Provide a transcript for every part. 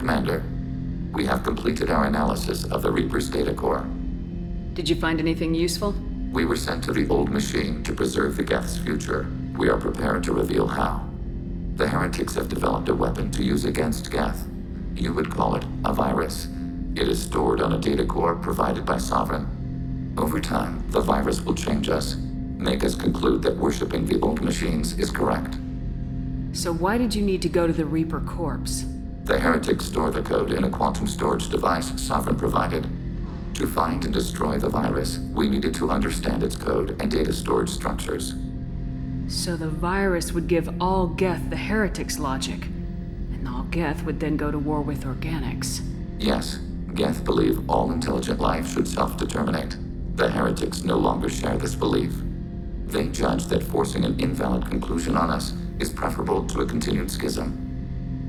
Commander, we have completed our analysis of the Reaper's data core. Did you find anything useful? We were sent to the old machine to preserve the Geth's future. We are prepared to reveal how. The heretics have developed a weapon to use against Geth. You would call it a virus. It is stored on a data core provided by Sovereign. Over time, the virus will change us, make us conclude that worshipping the old machines is correct. So why did you need to go to the Reaper corpse? The heretics store the code in a quantum storage device Sovereign provided. To find and destroy the virus, we needed to understand its code and data storage structures. So the virus would give all Geth the heretics' logic, and all Geth would then go to war with organics. Yes, Geth believe all intelligent life should self-determinate. The heretics no longer share this belief. They judge that forcing an invalid conclusion on us is preferable to a continued schism.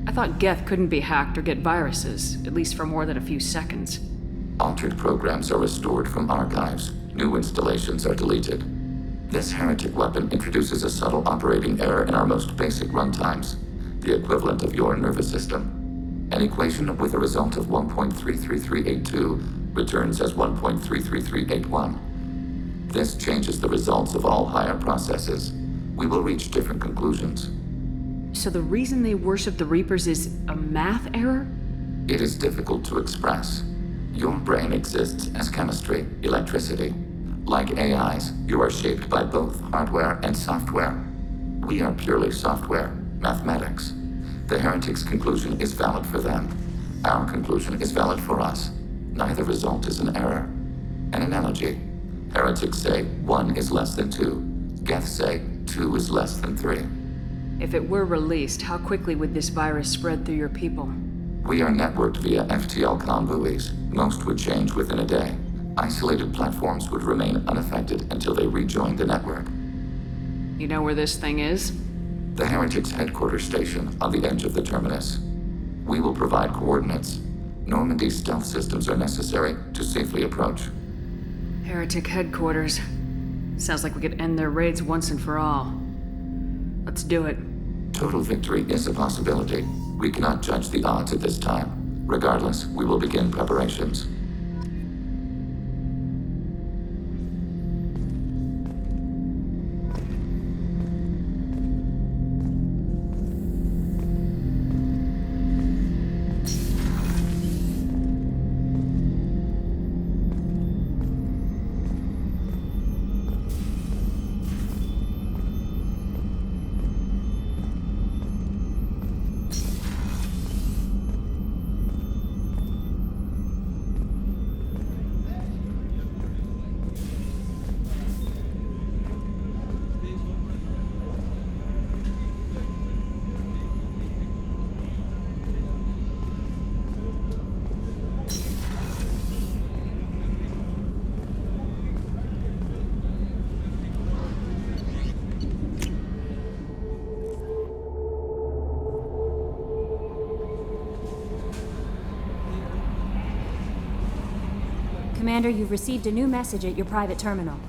I thought Geth couldn't be hacked or get viruses, at least for more than a few seconds. Altered programs are restored from archives. New installations are deleted. This heretic weapon introduces a subtle operating error in our most basic runtimes, the equivalent of your nervous system. An equation with a result of 1.33382 returns as 1.33381. This changes the results of all higher processes. We will reach different conclusions. So the reason they worship the Reapers is a math error? It is difficult to express. Your brain exists as chemistry, electricity. Like AIs, you are shaped by both hardware and software. We are purely software, mathematics. The heretics' conclusion is valid for them. Our conclusion is valid for us. Neither result is an error. An analogy. Heretics say 1 is less than 2. Geth say 2 is less than 3. If it were released, how quickly would this virus spread through your people? We are networked via FTL buoys. Most would change within a day. Isolated platforms would remain unaffected until they rejoined the network. You know where this thing is? The heretics' headquarters station on the edge of the terminus. We will provide coordinates. Normandy's stealth systems are necessary to safely approach. Heretic headquarters. Sounds like we could end their raids once and for all. Let's do it. Total victory is a possibility. We cannot judge the odds at this time. Regardless, we will begin preparations. Commander, you've received a new message at your private terminal.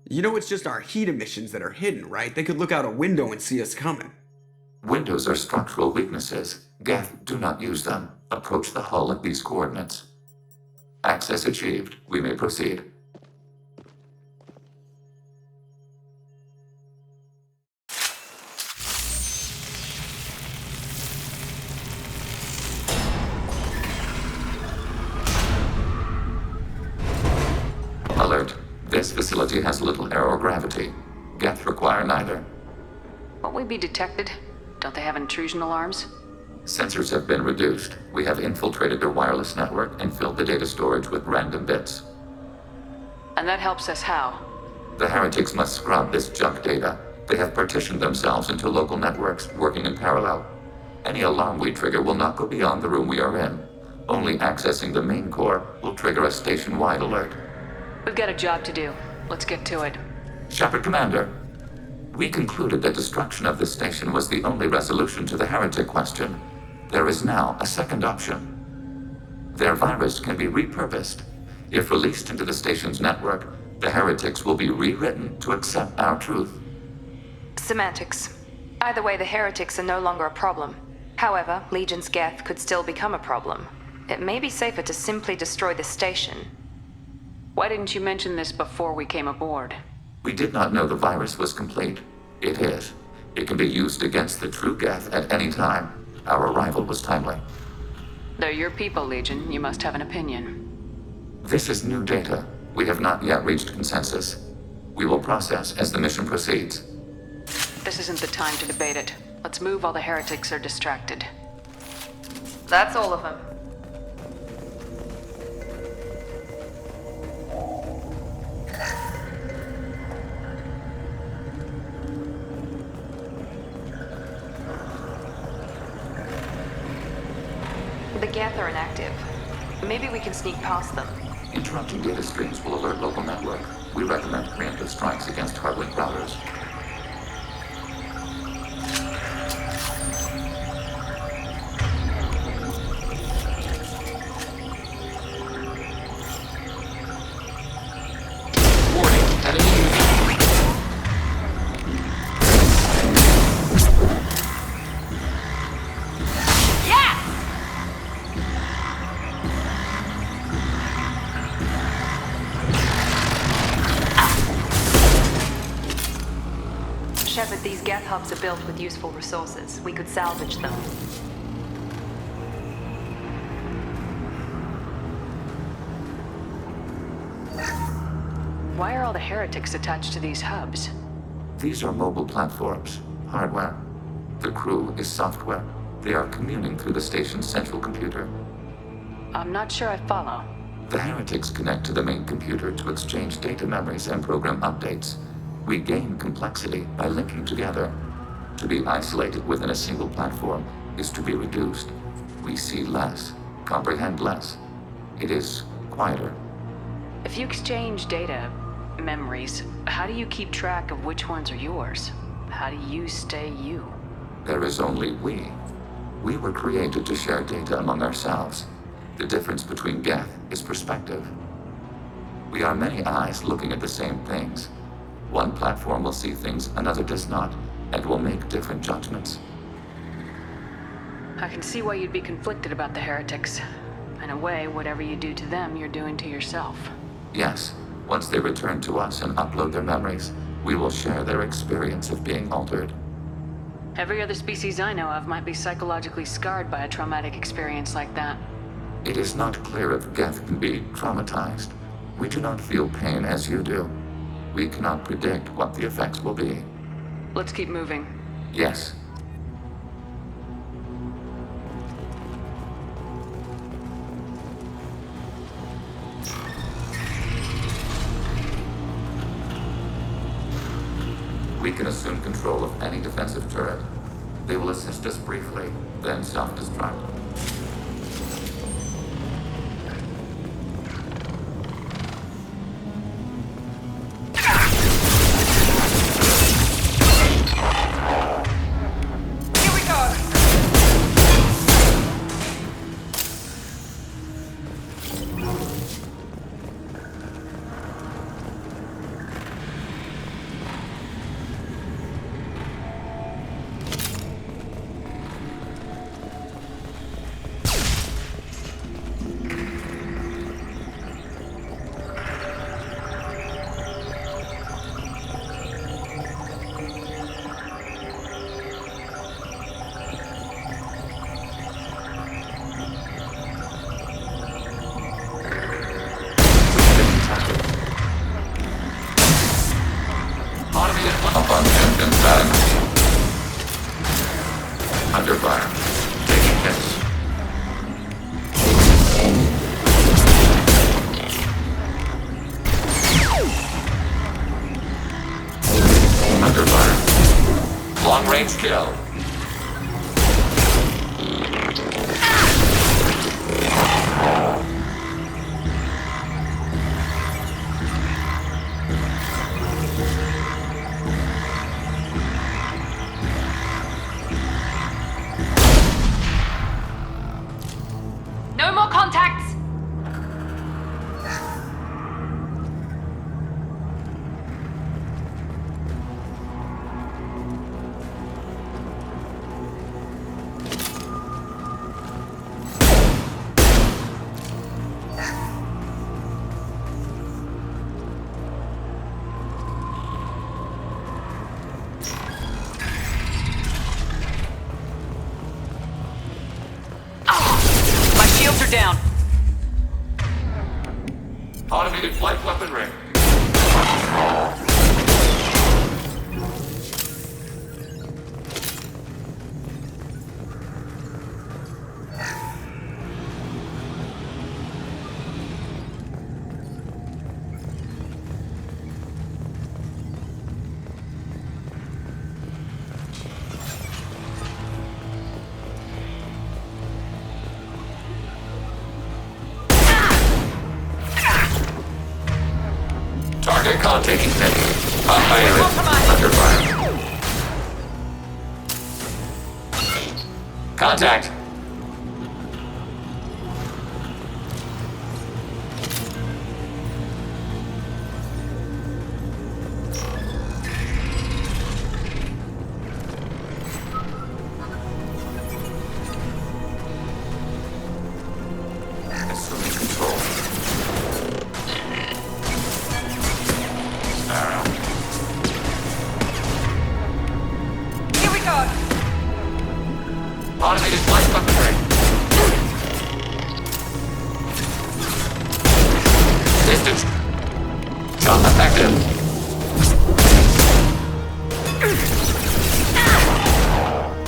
You know it's just our heat emissions that are hidden, right? They could look out a window and see us coming. Windows are structural weaknesses. Geth, do not use them. Approach the hull at these coordinates. Access achieved. We may proceed. Alert. This facility has little aerogravity. Geth require neither. Won't we be detected? Don't they have intrusion alarms? Sensors have been reduced. We have infiltrated their wireless network and filled the data storage with random bits. And that helps us how? The heretics must scrub this junk data. They have partitioned themselves into local networks, working in parallel. Any alarm we trigger will not go beyond the room we are in. Only accessing the main core will trigger a station-wide alert. We've got a job to do. Let's get to it. Shepard Commander, we concluded that destruction of this station was the only resolution to the heretic question. There is now a second option. Their virus can be repurposed. If released into the station's network, the heretics will be rewritten to accept our truth. Semantics. Either way, the heretics are no longer a problem. However, Legion's Geth could still become a problem. It may be safer to simply destroy the station. Why didn't you mention this before we came aboard? We did not know the virus was complete. It is. It can be used against the true Geth at any time. Our arrival was timely. They're your people, Legion. You must have an opinion. This is new data. We have not yet reached consensus. We will process as the mission proceeds. This isn't the time to debate it. Let's move while the heretics are distracted. That's all of them. The Geth are inactive. Maybe we can sneak past them. Interrupting data streams will alert local network. We recommend preemptive strikes against hard-link routers. Warning, enemy Shepard, these Geth hubs are built with useful resources. We could salvage them. Why are all the heretics attached to these hubs? These are mobile platforms, hardware. The crew is software. They are communing through the station's central computer. I'm not sure I follow. The heretics connect to the main computer to exchange data memories and program updates. We gain complexity by linking together. To be isolated within a single platform is to be reduced. We see less, comprehend less. It is quieter. If you exchange data, memories, how do you keep track of which ones are yours? How do you stay you? There is only we. We were created to share data among ourselves. The difference between Geth is perspective. We are many eyes looking at the same things. One platform will see things another does not, and will make different judgments. I can see why you'd be conflicted about the heretics. In a way, whatever you do to them, you're doing to yourself. Yes, once they return to us and upload their memories, We will share their experience of being altered. Every other species I know of might be psychologically scarred by a traumatic experience like that. It is not clear if Geth can be traumatized. We do not feel pain as you do. We cannot predict what the effects will be. Let's keep moving. Yes. We can assume control of any defensive turret. They will assist us briefly, then self-destruct. Here we go! Upon engine back. Under fire. Taking hits. Under fire. Long range kill. No more contacts! My shields are down. Automated flight weaponry. Target con taking hits. Under fire. Contact. Assuming control. Here we go. Automated flight weaponry. Distance. Jump effective.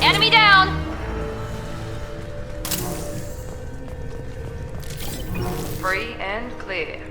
Enemy down. Free and clear.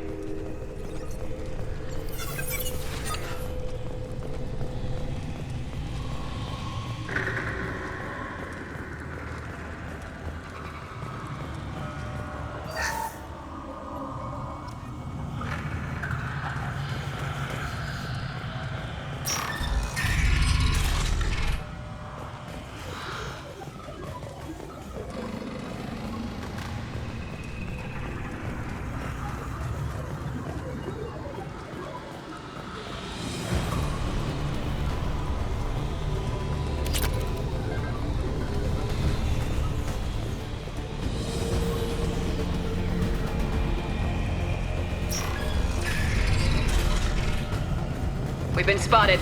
been spotted.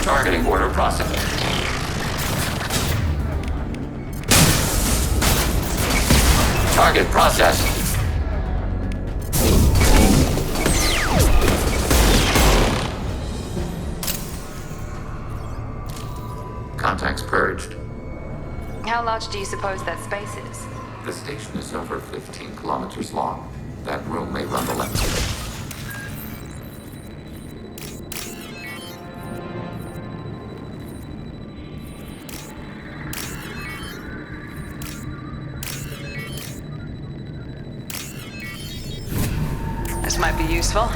Targeting order processing. Target processed. Contacts purged. How large do you suppose that space is? The station is over 15 kilometers long. That room may run the length of it. This might be useful.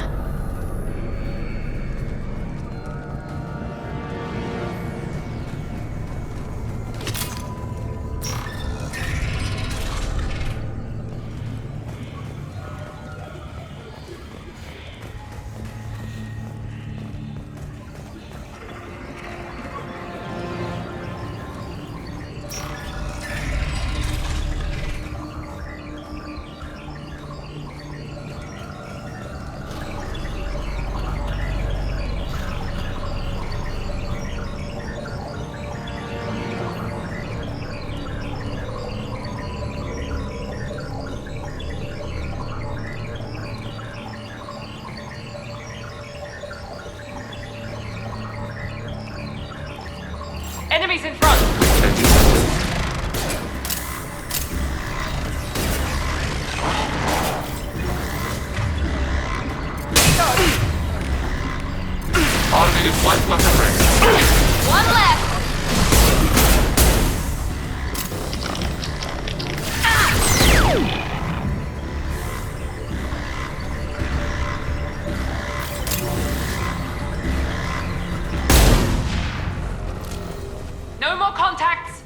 Enemies in front! Automated flight weapon ready. One left! No more contacts!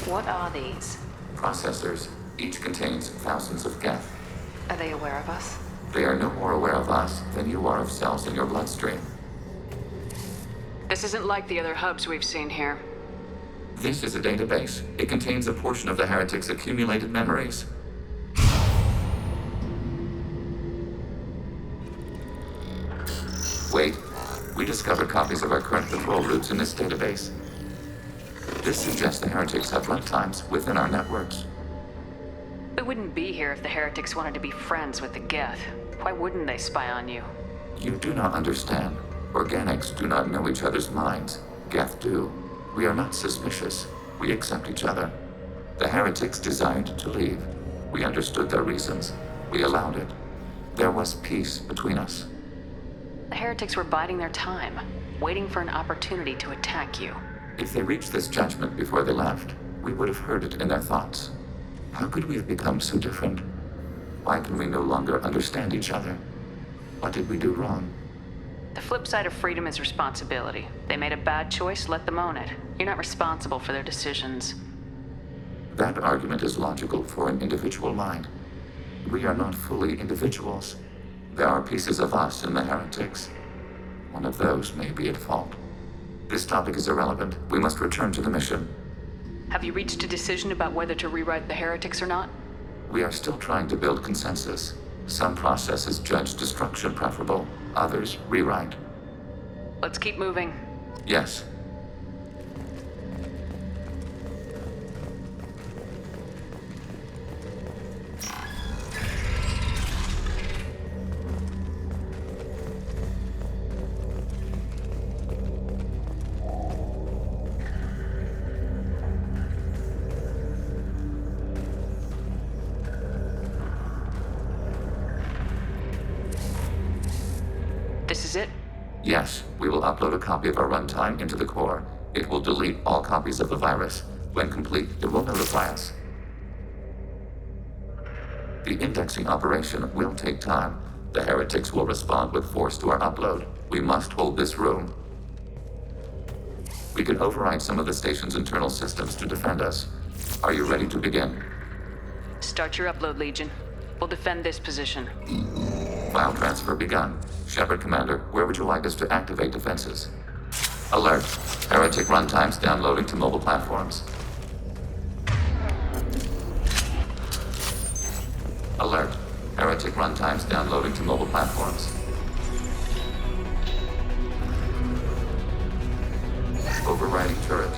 What are these? Processors. Each contains thousands of geth. Are they aware of us? They are no more aware of us than you are of cells in your bloodstream. This isn't like the other hubs we've seen here. This is a database. It contains a portion of the heretic's accumulated memories. Wait. We discovered copies of our current patrol routes in this database. This suggests the heretics have runtimes within our networks. We wouldn't be here if the heretics wanted to be friends with the Geth. Why wouldn't they spy on you? You do not understand. Organics do not know each other's minds. Geth do. We are not suspicious. We accept each other. The heretics desired to leave. We understood their reasons. We allowed it. There was peace between us. The heretics were biding their time, waiting for an opportunity to attack you. If they reached this judgment before they left, we would have heard it in their thoughts. How could we have become so different? Why can we no longer understand each other? What did we do wrong? The flip side of freedom is responsibility. They made a bad choice, let them own it. You're not responsible for their decisions. That argument is logical for an individual mind. We are not fully individuals. There are pieces of us in the heretics. One of those may be at fault. This topic is irrelevant. We must return to the mission. Have you reached a decision about whether to rewrite the heretics or not? We are still trying to build consensus. Some processes judge destruction preferable, others rewrite. Let's keep moving. Yes. This is it? Yes, we will upload a copy of our runtime into the core. It will delete all copies of the virus. When complete, it will notify us. The indexing operation will take time. The heretics will respond with force to our upload. We must hold this room. We can override some of the station's internal systems to defend us. Are you ready to begin? Start your upload, Legion. We'll defend this position. File transfer begun. Shepard Commander, where would you like us to activate defenses? Alert. Heretic runtimes downloading to mobile platforms. Alert. Heretic runtimes downloading to mobile platforms. Overriding turret.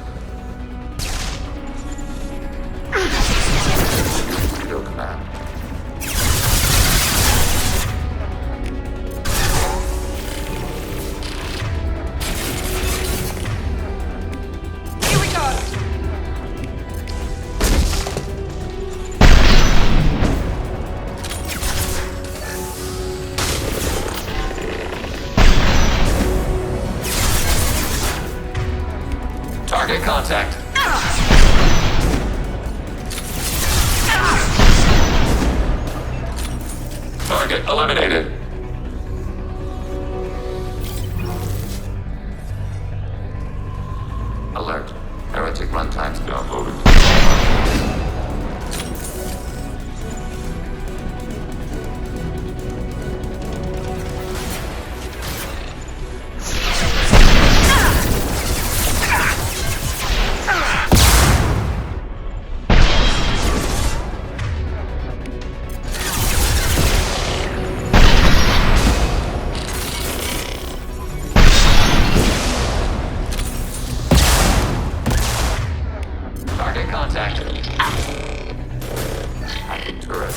Video command. Here we go! Target contact. Target eliminated. Alert. Heretic runtimes downloaded. Target contact. Hacking turret.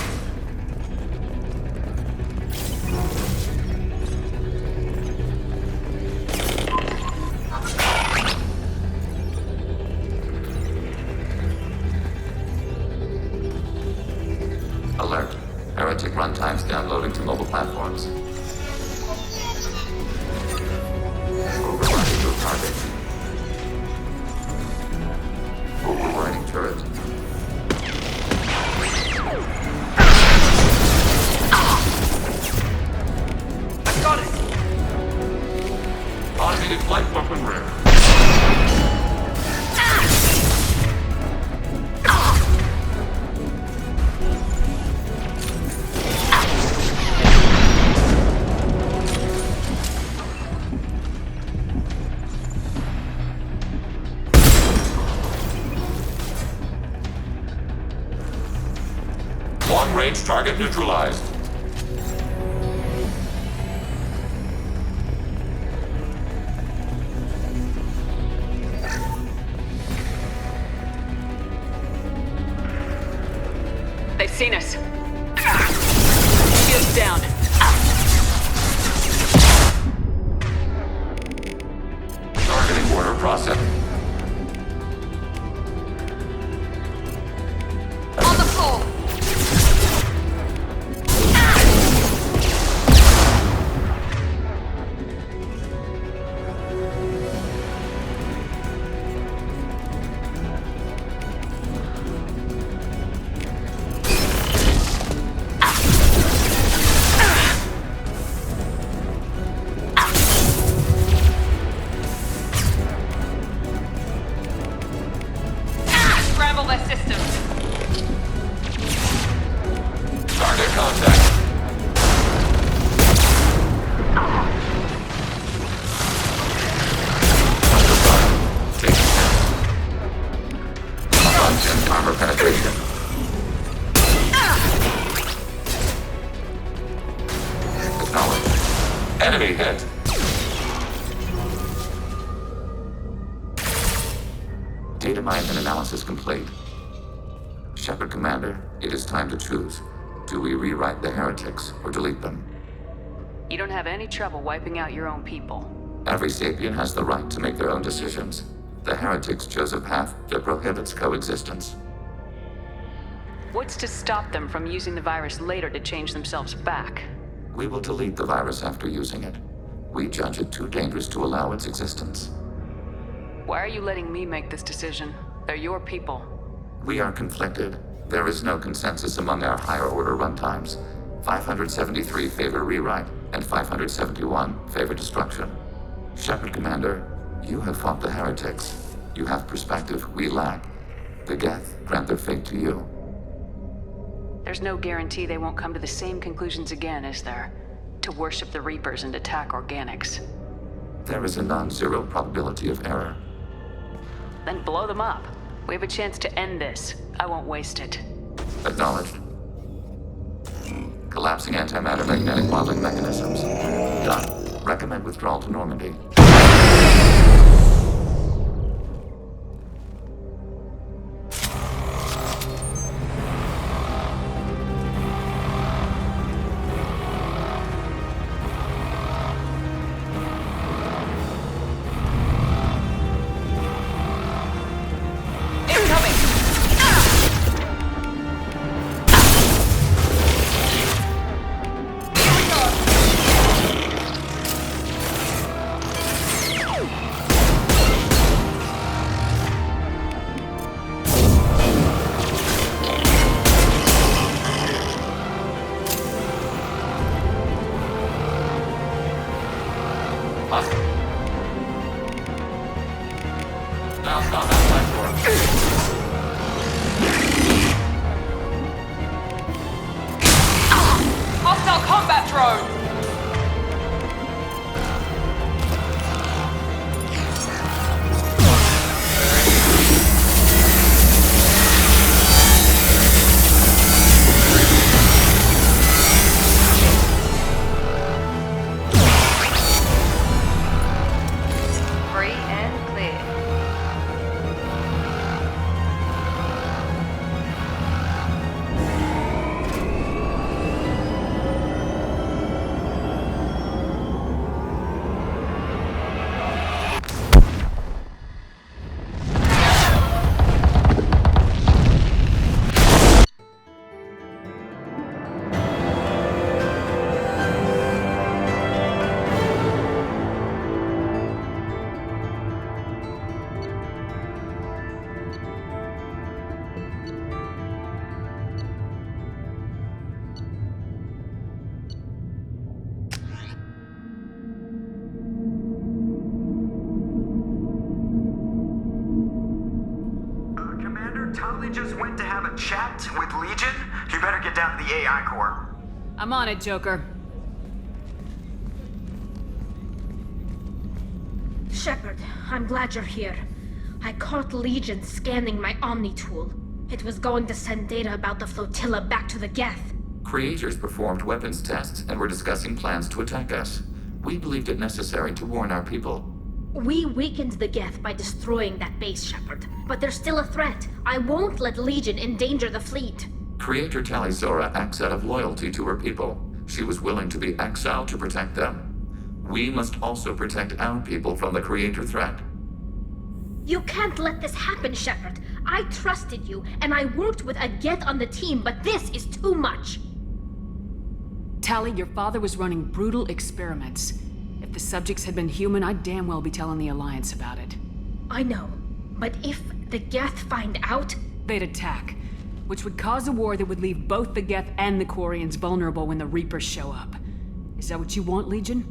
Alert. Heretic runtimes downloading to mobile platforms. Overriding your target. Overriding turret. I got it! Automated flight weapon rear. Long-range target neutralized. They've seen us. Shields down. Targeting order process. On the floor! Scramble their systems! Target contact. Under fire. Taking hits. Constant armor penetration. Acknowledged. Enemy hit. Data mine and analysis complete. Shepard Commander, it is time to choose. Do we rewrite the heretics or delete them? You don't have any trouble wiping out your own people. Every sapient has the right to make their own decisions. The heretics chose a path that prohibits coexistence. What's to stop them from using the virus later to change themselves back? We will delete the virus after using it. We judge it too dangerous to allow its existence. Why are you letting me make this decision? They're your people. We are conflicted. There is no consensus among our higher order runtimes. 573 favor rewrite, and 571 favor destruction. Shepard Commander, You have fought the heretics. You have perspective we lack. The Geth grant their fate to you. There's no guarantee they won't come to the same conclusions again, is there? To worship the Reapers and attack organics. There is a non-zero probability of error. Then blow them up. We have a chance to end this. I won't waste it. Acknowledged. Collapsing antimatter magnetic modeling mechanisms. Done. Recommend withdrawal to Normandy. Now stop that platform. Hostile combat drone! Free and clear. Commander, Tully just went to have a chat with Legion. You better get down to the AI core. I'm on it, Joker. Shepard, I'm glad you're here. I caught Legion scanning my Omni tool. It was going to send data about the flotilla back to the Geth. Creators performed weapons tests and were discussing plans to attack us. We believed it necessary to warn our people. We weakened the Geth by destroying that base, Shepard. But they're still a threat. I won't let Legion endanger the fleet. Creator Talizora acts out of loyalty to her people. She was willing to be exiled to protect them. We must also protect our people from the Creator threat. You can't let this happen, Shepard. I trusted you, and I worked with a Geth on the team, but this is too much. Tally, your father was running brutal experiments. If the subjects had been human, I'd damn well be telling the Alliance about it. I know, but if the Geth find out... They'd attack, which would cause a war that would leave both the Geth and the Quarians vulnerable when the Reapers show up. Is that what you want, Legion?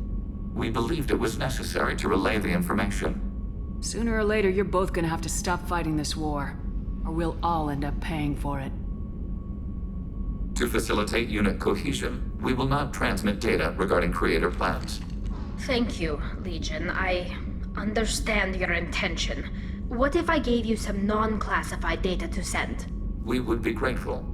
We believed it was necessary to relay the information. Sooner or later, you're both gonna have to stop fighting this war, or we'll all end up paying for it. To facilitate unit cohesion, we will not transmit data regarding Creator plans. Thank you, Legion. I understand your intention. What if I gave you some non-classified data to send? We would be grateful.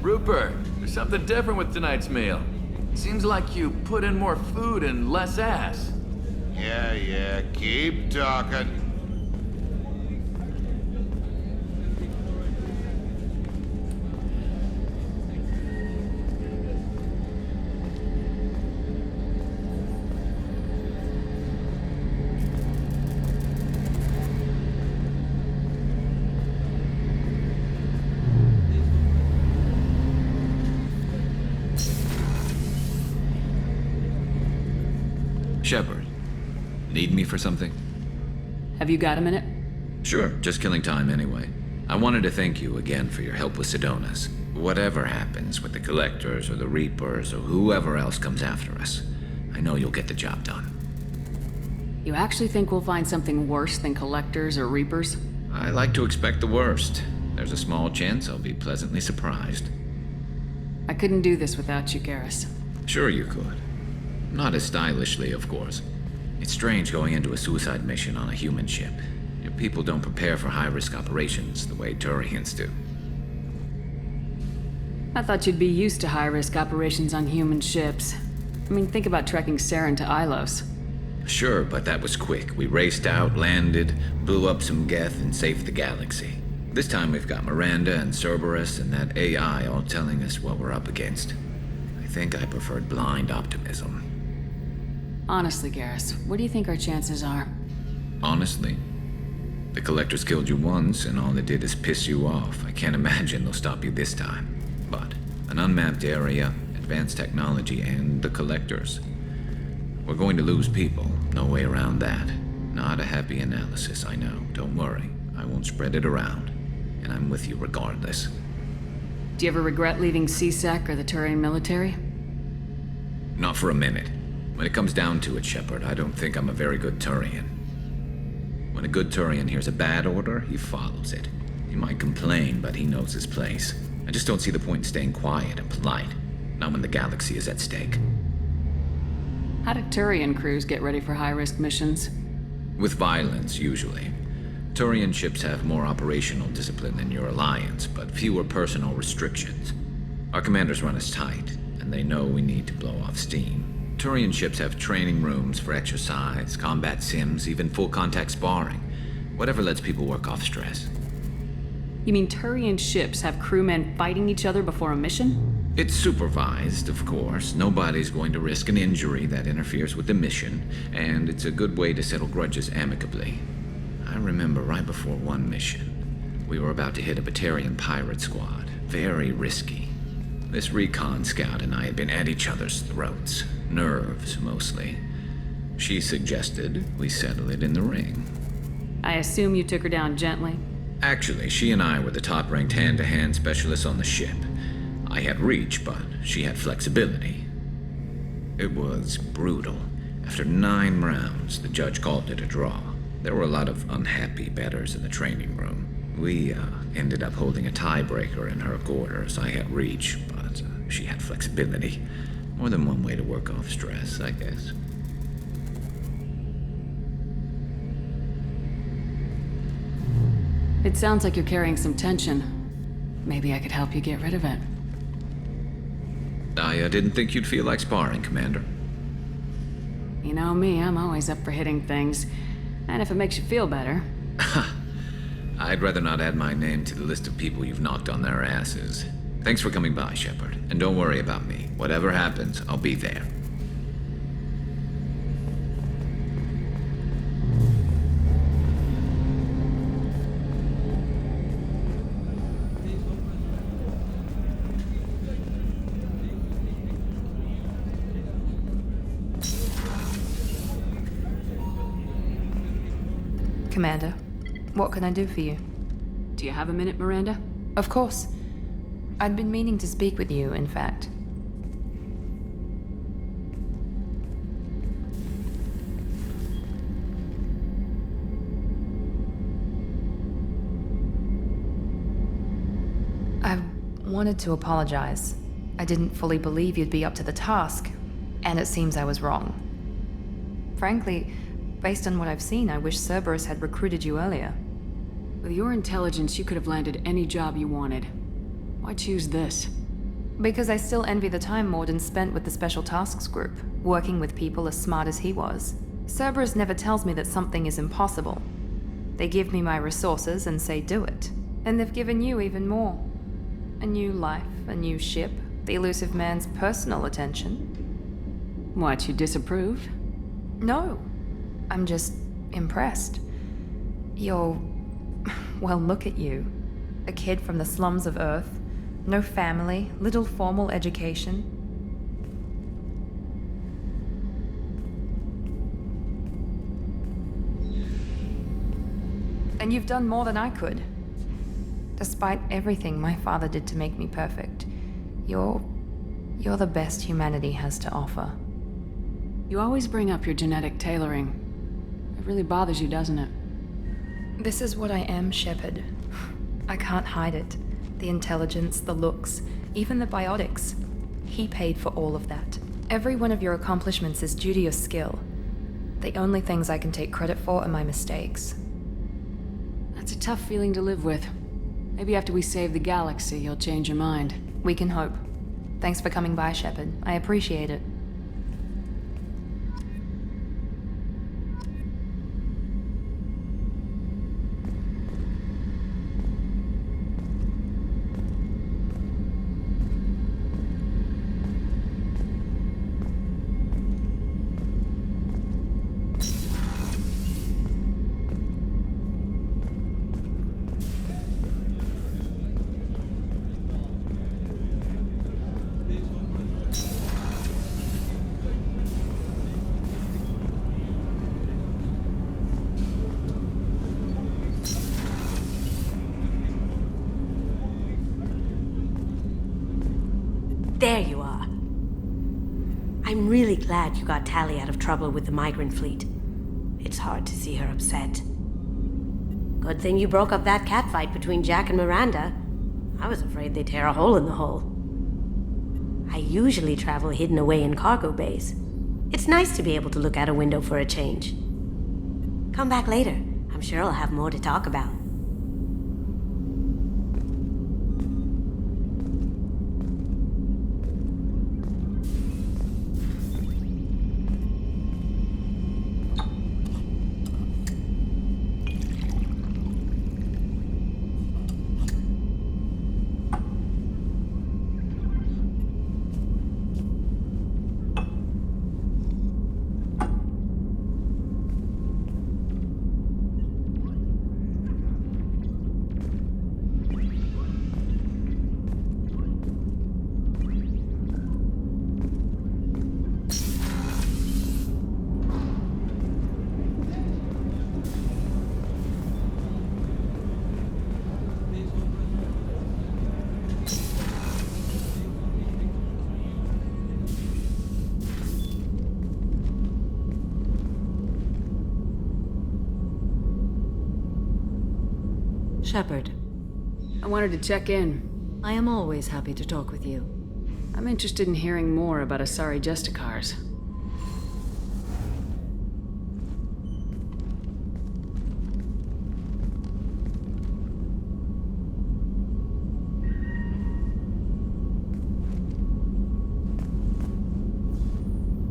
Rupert, there's something different with tonight's meal. Seems like you put in more food and less ass. Yeah, keep talking. Shepard, need me for something? Have you got a minute? Sure, just killing time anyway. I wanted to thank you again for your help with Sedona's. Whatever happens with the Collectors or the Reapers or whoever else comes after us, I know you'll get the job done. You actually think we'll find something worse than Collectors or Reapers? I like to expect the worst. There's a small chance I'll be pleasantly surprised. I couldn't do this without you, Garrus. Sure you could. Not as stylishly, of course. It's strange going into a suicide mission on a human ship. Your people don't prepare for high-risk operations the way Turians do. I thought you'd be used to high-risk operations on human ships. I mean, think about trekking Saren to Ilos. Sure, but that was quick. We raced out, landed, blew up some Geth, and saved the galaxy. This time we've got Miranda and Cerberus and that AI all telling us what we're up against. I think I preferred blind optimism. Honestly, Garrus, what do you think our chances are? Honestly? The Collectors killed you once, and all they did is piss you off. I can't imagine they'll stop you this time. But an unmapped area, advanced technology, and the Collectors. We're going to lose people. No way around that. Not a happy analysis, I know. Don't worry. I won't spread it around. And I'm with you regardless. Do you ever regret leaving CSEC or the Turian military? Not for a minute. When it comes down to it, Shepard, I don't think I'm a very good Turian. When a good Turian hears a bad order, he follows it. He might complain, but he knows his place. I just don't see the point in staying quiet and polite. Not when the galaxy is at stake. How do Turian crews get ready for high-risk missions? With violence, usually. Turian ships have more operational discipline than your alliance, but fewer personal restrictions. Our commanders run us tight, and they know we need to blow off steam. Turian ships have training rooms for exercise, combat sims, even full-contact sparring. Whatever lets people work off stress. You mean Turian ships have crewmen fighting each other before a mission? It's supervised, of course. Nobody's going to risk an injury that interferes with the mission, and it's a good way to settle grudges amicably. I remember right before one mission, we were about to hit a Batarian pirate squad. Very risky. This recon scout and I had been at each other's throats. Nerves, mostly. She suggested we settle it in the ring. I assume you took her down gently? Actually, she and I were the top-ranked hand-to-hand specialists on the ship. I had reach, but she had flexibility. It was brutal. After 9 rounds, the judge called it a draw. There were a lot of unhappy bettors in the training room. We ended up holding a tiebreaker in her quarters. I had reach, but she had flexibility. More than one way to work off stress, I guess. It sounds like you're carrying some tension. Maybe I could help you get rid of it. I didn't think you'd feel like sparring, Commander. You know me, I'm always up for hitting things. And if it makes you feel better. I'd rather not add my name to the list of people you've knocked on their asses. Thanks for coming by, Shepard. And don't worry about me. Whatever happens, I'll be there. Commander, what can I do for you? Do you have a minute, Miranda? Of course. I'd been meaning to speak with you, in fact. I wanted to apologize. I didn't fully believe you'd be up to the task, and it seems I was wrong. Frankly, based on what I've seen, I wish Cerberus had recruited you earlier. With your intelligence, you could have landed any job you wanted. Why choose this? Because I still envy the time Morden spent with the Special Tasks Group, working with people as smart as he was. Cerberus never tells me that something is impossible. They give me my resources and say do it. And they've given you even more. A new life, a new ship, the elusive man's personal attention. What, you disapprove? No. I'm just impressed. You're... well, look at you. A kid from the slums of Earth. No family, little formal education. And you've done more than I could. Despite everything my father did to make me perfect, you're the best humanity has to offer. You always bring up your genetic tailoring. It really bothers you, doesn't it? This is what I am, Shepard. I can't hide it. The intelligence, the looks, even the biotics. He paid for all of that. Every one of your accomplishments is due to your skill. The only things I can take credit for are my mistakes. That's a tough feeling to live with. Maybe after we save the galaxy, you'll change your mind. We can hope. Thanks for coming by, Shepard. I appreciate it. There you are. I'm really glad you got Tally out of trouble with the migrant fleet. It's hard to see her upset. Good thing you broke up that catfight between Jack and Miranda. I was afraid they'd tear a hole in the hull. I usually travel hidden away in cargo bays. It's nice to be able to look out a window for a change. Come back later. I'm sure I'll have more to talk about. Shepard. I wanted to check in. I am always happy to talk with you. I'm interested in hearing more about Asari Justicars.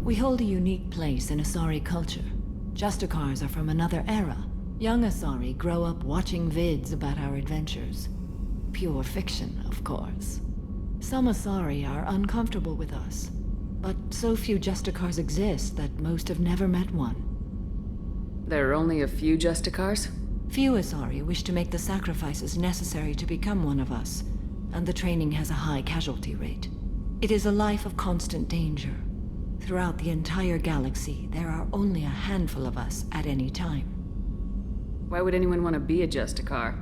We hold a unique place in Asari culture. Justicars are from another era. Young Asari grow up watching vids about our adventures. Pure fiction, of course. Some Asari are uncomfortable with us, but so few Justicars exist that most have never met one. There are only a few Justicars? Few Asari wish to make the sacrifices necessary to become one of us, and the training has a high casualty rate. It is a life of constant danger. Throughout the entire galaxy, there are only a handful of us at any time. Why would anyone want to be a Justicar?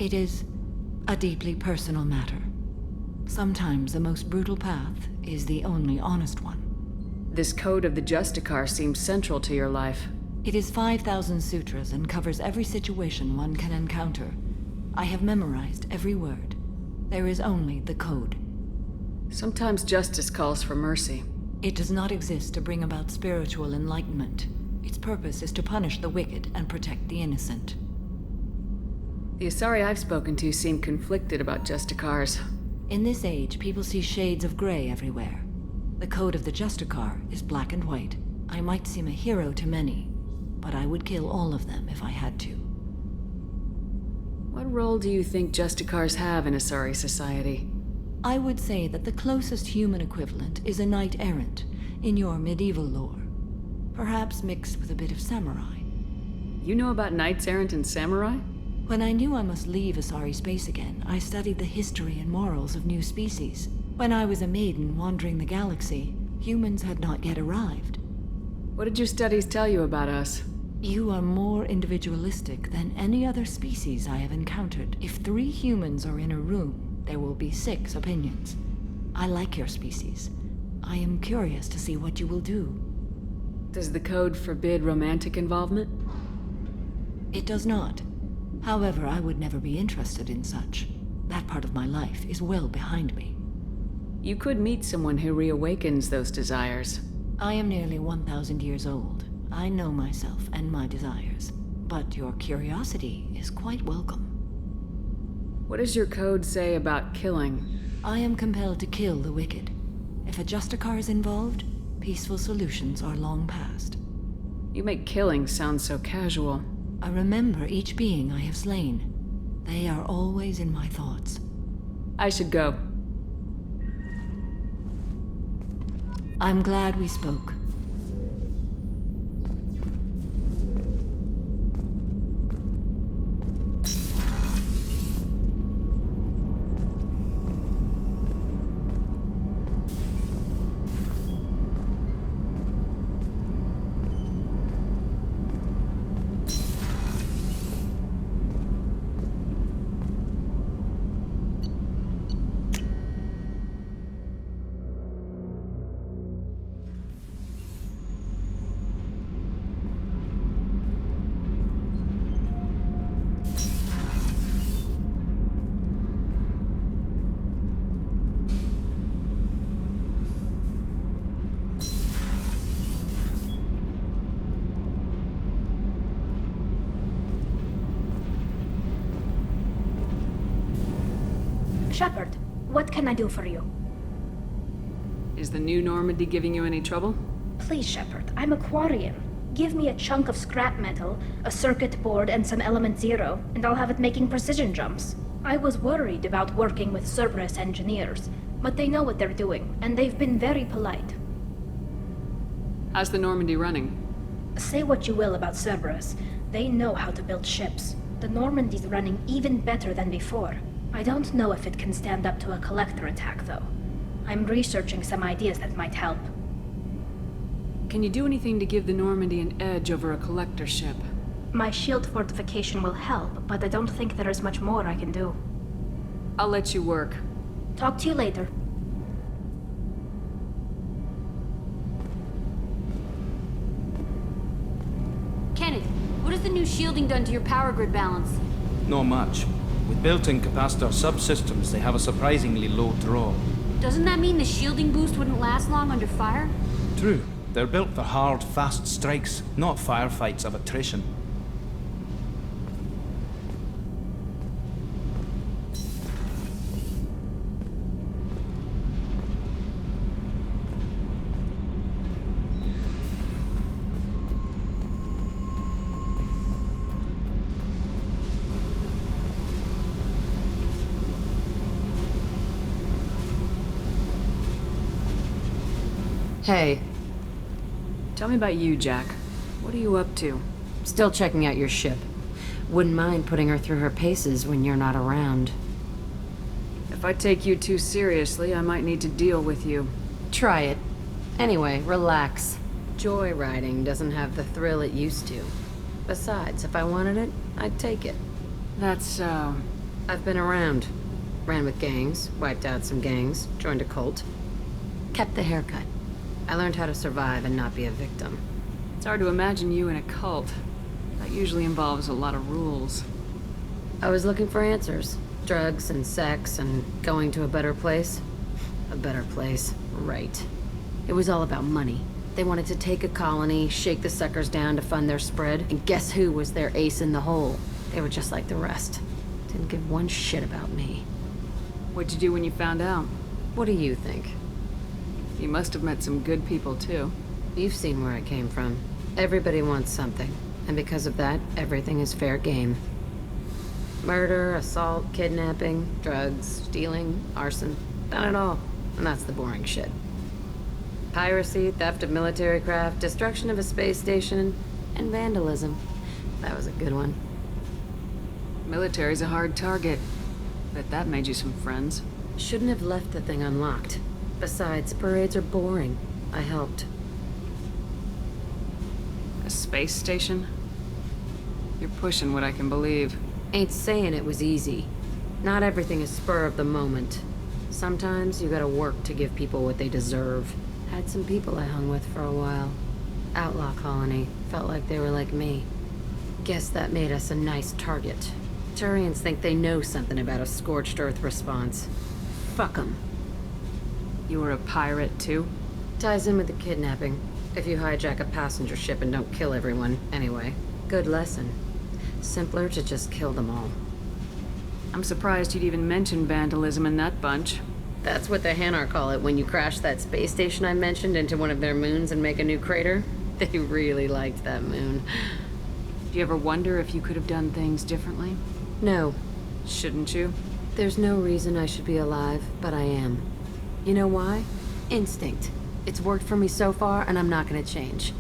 It is a deeply personal matter. Sometimes the most brutal path is the only honest one. This code of the Justicar seems central to your life. It is 5,000 sutras and covers every situation one can encounter. I have memorized every word. There is only the code. Sometimes justice calls for mercy. It does not exist to bring about spiritual enlightenment. Its purpose is to punish the wicked and protect the innocent. The Asari I've spoken to seem conflicted about Justicars. In this age, people see shades of gray everywhere. The code of the Justicar is black and white. I might seem a hero to many, but I would kill all of them if I had to. What role do you think Justicars have in Asari society? I would say that the closest human equivalent is a knight-errant in your medieval lore. Perhaps mixed with a bit of samurai. You know about knights-errant and samurai? When I knew I must leave Asari space again, I studied the history and morals of new species. When I was a maiden wandering the galaxy, humans had not yet arrived. What did your studies tell you about us? You are more individualistic than any other species I have encountered. If 3 humans are in a room, there will be 6 opinions. I like your species. I am curious to see what you will do. Does the code forbid romantic involvement? It does not. However, I would never be interested in such. That part of my life is well behind me. You could meet someone who reawakens those desires. I am nearly 1,000 years old. I know myself and my desires. But your curiosity is quite welcome. What does your code say about killing? I am compelled to kill the wicked. If a Justicar is involved, peaceful solutions are long past. You make killing sound so casual. I remember each being I have slain. They are always in my thoughts. I should go. I'm glad we spoke. Shepard, what can I do for you? Is the new Normandy giving you any trouble? Please, Shepard, I'm a Quarian. Give me a chunk of scrap metal, a circuit board, and some element zero, and I'll have it making precision jumps. I was worried about working with Cerberus engineers, but they know what they're doing, and they've been very polite. How's the Normandy running? Say what you will about Cerberus, they know how to build ships. The Normandy's running even better than before. I don't know if it can stand up to a collector attack, though. I'm researching some ideas that might help. Can you do anything to give the Normandy an edge over a collector ship? My shield fortification will help, but I don't think there is much more I can do. I'll let you work. Talk to you later. Kenneth, what has the new shielding done to your power grid balance? Not much. With built-in capacitor subsystems, they have a surprisingly low draw. Doesn't that mean the shielding boost wouldn't last long under fire? True. They're built for hard, fast strikes, not firefights of attrition. Hey. Tell me about you, Jack. What are you up to? Still checking out your ship. Wouldn't mind putting her through her paces when you're not around. If I take you too seriously, I might need to deal with you. Try it. Anyway, relax. Joyriding doesn't have the thrill it used to. Besides, if I wanted it, I'd take it. That's so... I've been around. Ran with gangs, wiped out some gangs, joined a cult. Kept the haircut. I learned how to survive and not be a victim. It's hard to imagine you in a cult. That usually involves a lot of rules. I was looking for answers. Drugs and sex and going to a better place. A better place, right. It was all about money. They wanted to take a colony, shake the suckers down to fund their spread, and guess who was their ace in the hole? They were just like the rest. Didn't give one shit about me. What'd you do when you found out? What do you think? You must have met some good people, too. You've seen where I came from. Everybody wants something, and because of that, everything is fair game. Murder, assault, kidnapping, drugs, stealing, arson. Done it all. And that's the boring shit. Piracy, theft of military craft, destruction of a space station, and vandalism. That was a good one. Military's a hard target. Bet that made you some friends. Shouldn't have left the thing unlocked. Besides, parades are boring. I helped. A space station? You're pushing what I can believe. Ain't saying it was easy. Not everything is spur of the moment. Sometimes you gotta work to give people what they deserve. Had some people I hung with for a while. Outlaw colony. Felt like they were like me. Guess that made us a nice target. Turians think they know something about a scorched earth response. Fuck 'em. You were a pirate, too? Ties in with the kidnapping. If you hijack a passenger ship and don't kill everyone, anyway. Good lesson. Simpler to just kill them all. I'm surprised you'd even mention vandalism in that bunch. That's what the Hanar call it when you crash that space station I mentioned into one of their moons and make a new crater. They really liked that moon. Do you ever wonder if you could have done things differently? No. Shouldn't you? There's no reason I should be alive, but I am. You know why? Instinct. It's worked for me so far, and I'm not gonna change.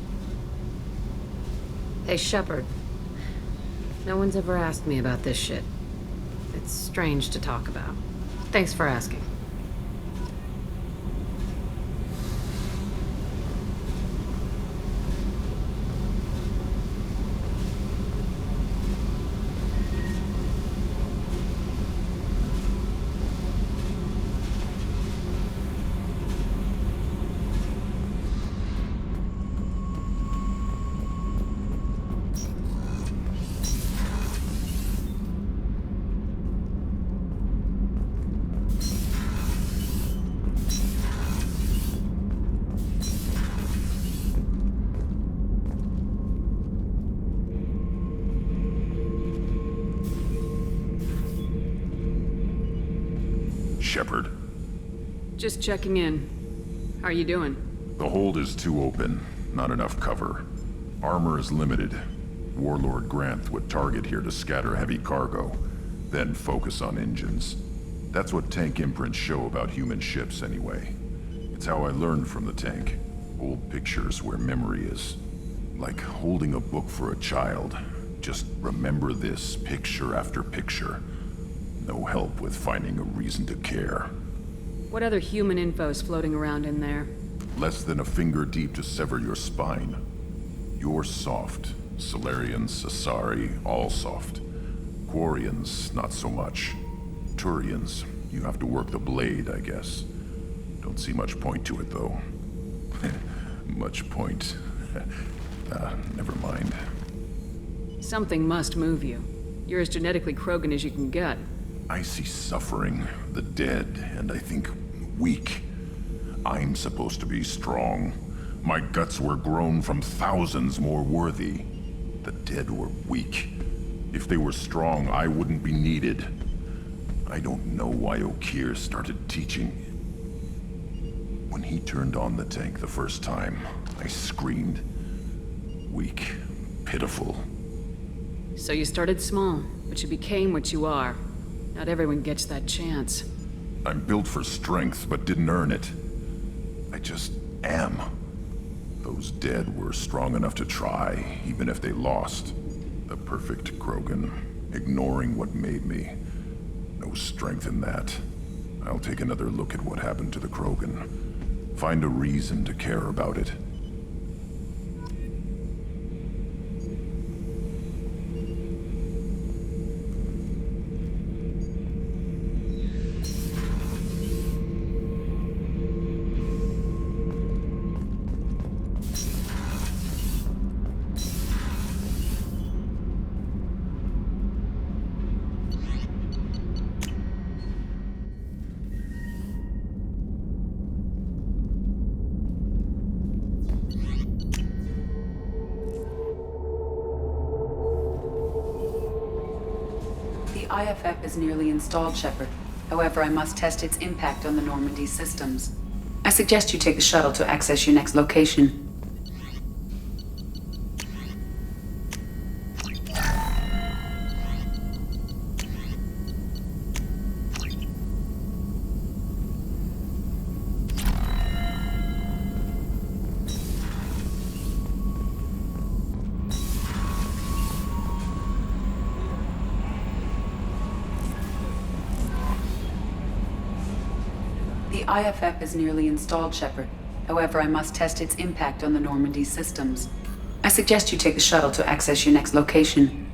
Hey, Shepard. No one's ever asked me about this shit. It's strange to talk about. Thanks for asking. Shepard. Just checking in. How are you doing? The hold is too open. Not enough cover. Armor is limited. Warlord Granth would target here to scatter heavy cargo, then focus on engines. That's what tank imprints show about human ships anyway. It's how I learned from the tank. Old pictures where memory is. Like holding a book for a child. Just remember this picture after picture. No help with finding a reason to care. What other human info's floating around in there? Less than a finger deep to sever your spine. You're soft. Solarians, Asari, all soft. Quarians, not so much. Turians, you have to work the blade, I guess. Don't see much point to it, though. Much point. Never mind. Something must move you. You're as genetically Krogan as you can get. I see suffering, the dead, and I think weak. I'm supposed to be strong. My guts were grown from thousands more worthy. The dead were weak. If they were strong, I wouldn't be needed. I don't know why Okeer started teaching. When he turned on the tank the first time, I screamed. Weak, pitiful. So you started small, but you became what you are. Not everyone gets that chance. I'm built for strength, but didn't earn it. I just am. Those dead were strong enough to try, even if they lost. The perfect Krogan, ignoring what made me. No strength in that. I'll take another look at what happened to the Krogan. Find a reason to care about it. The IFF is nearly installed, Shepard. However, I must test its impact on the Normandy systems. I suggest you take the shuttle to access your next location. The IFF is nearly installed, Shepard. However, I must test its impact on the Normandy systems. I suggest you take the shuttle to access your next location.